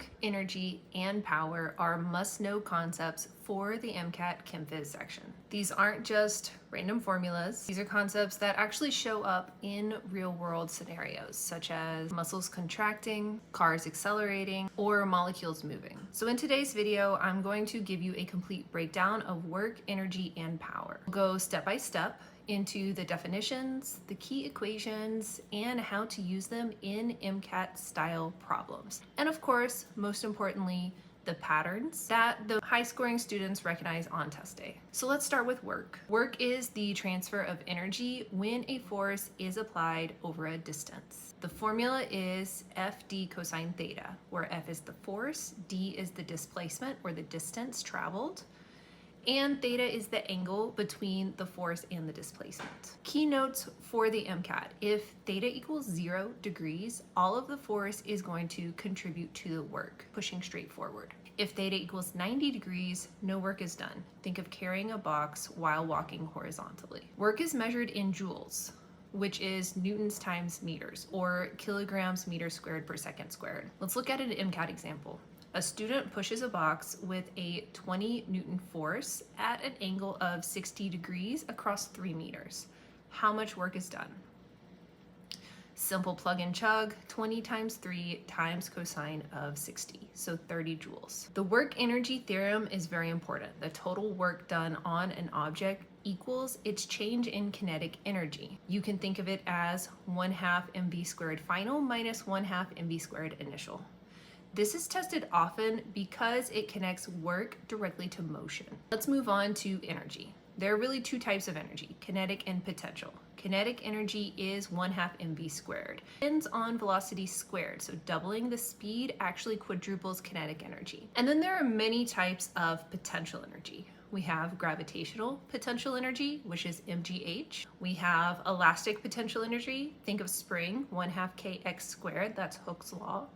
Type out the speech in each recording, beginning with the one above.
Work, energy, and power are must-know concepts for the MCAT Chem Phys section. These aren't just random formulas. These are concepts that actually show up in real-world scenarios, such as muscles contracting, cars accelerating, or molecules moving. So in today's video, I'm going to give you a complete breakdown of work, energy, and power. We'll go step by step into the definitions, the key equations, and how to use them in MCAT style problems. And of course, most importantly, the patterns that the high scoring students recognize on test day. So let's start with work. Work is the transfer of energy when a force is applied over a distance. The formula is FD cosine theta, where F is the force, D is the displacement or the distance traveled, and theta is the angle between the force and the displacement. Key notes for the MCAT: if theta equals 0 degrees, all of the force is going to contribute to the work, pushing straight forward. If theta equals 90 degrees, no work is done. Think of carrying a box while walking horizontally. Work is measured in joules, which is newtons times meters, or kilograms meters squared per second squared. Let's look at an MCAT example. A student pushes a box with a 20 Newton force at an angle of 60 degrees across 3 meters. How much work is done? Simple plug and chug, 20 times 3 times cosine of 60, so 30 joules. The work-energy theorem is very important. The total work done on an object equals its change in kinetic energy. You can think of it as 1/2 mv squared final minus 1/2 mv squared initial. This is tested often because it connects work directly to motion. Let's move on to energy. There are really two types of energy, kinetic and potential. Kinetic energy is 1/2 mv squared. Depends on velocity squared, so doubling the speed actually quadruples kinetic energy. And then there are many types of potential energy. We have gravitational potential energy, which is mgh. We have elastic potential energy. Think of spring, 1/2 kx squared, that's Hooke's law.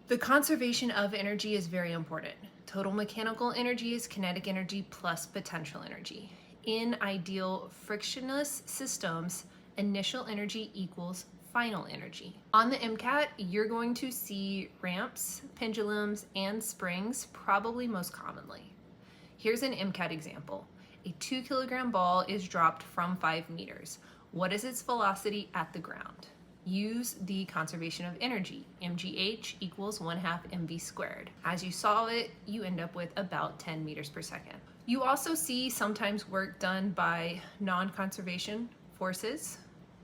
The conservation of energy is very important. Total mechanical energy is kinetic energy plus potential energy. In ideal frictionless systems, initial energy equals final energy. On the MCAT, you're going to see ramps, pendulums, and springs probably most commonly. Here's an MCAT example. A 2 kilogram ball is dropped from 5 meters. What is its velocity at the ground? Use the conservation of energy. mgh equals 1/2 mv squared. As you solve it, you end up with about 10 meters per second. You also see sometimes work done by non-conservation forces,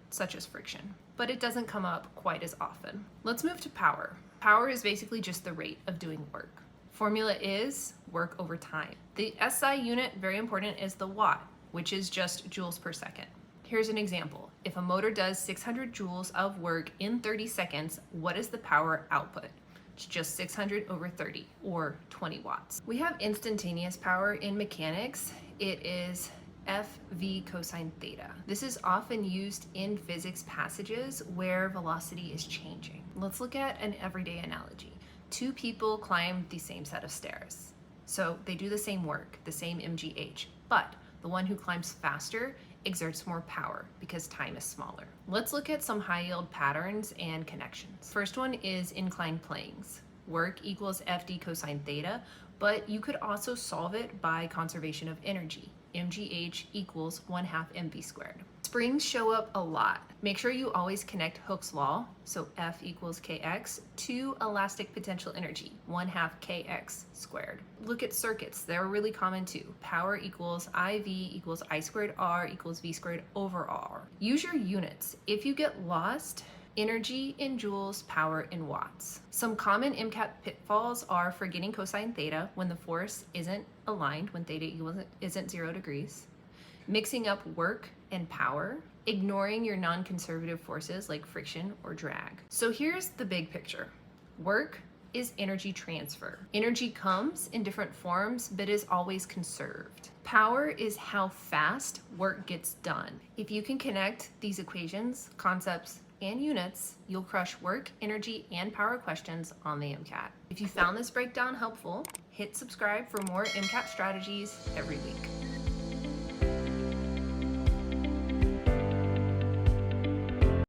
such as friction, but it doesn't come up quite as often. Let's move to power. Power is basically just the rate of doing work. Formula is work over time. The SI unit, very important, is the watt, which is just joules per second. Here's an example. If a motor does 600 joules of work in 30 seconds, what is the power output? It's just 600 over 30, or 20 watts. We have instantaneous power in mechanics. It is FV cosine theta. This is often used in physics passages where velocity is changing. Let's look at an everyday analogy. Two people climb the same set of stairs. So they do the same work, the same mgh, but the one who climbs faster exerts more power because time is smaller. Let's look at some high yield patterns and connections. First one is inclined planes. Work equals FD cosine theta, but you could also solve it by conservation of energy. mgh equals 1/2 mv squared. Springs show up a lot. Make sure you always connect Hooke's law, so F equals kx, to elastic potential energy, 1/2 kx squared. Look at circuits, they're really common too. Power equals IV equals I squared R equals V squared over R. Use your units. If you get lost, energy in joules, power in watts. Some common MCAT pitfalls are forgetting cosine theta when the force isn't aligned, when theta isn't 0 degrees, mixing up work and power, ignoring your non-conservative forces like friction or drag. So here's the big picture. Work is energy transfer. Energy comes in different forms, but is always conserved. Power is how fast work gets done. If you can connect these equations, concepts, and units, you'll crush work, energy, and power questions on the MCAT. If you found this breakdown helpful, hit subscribe for more MCAT strategies every week.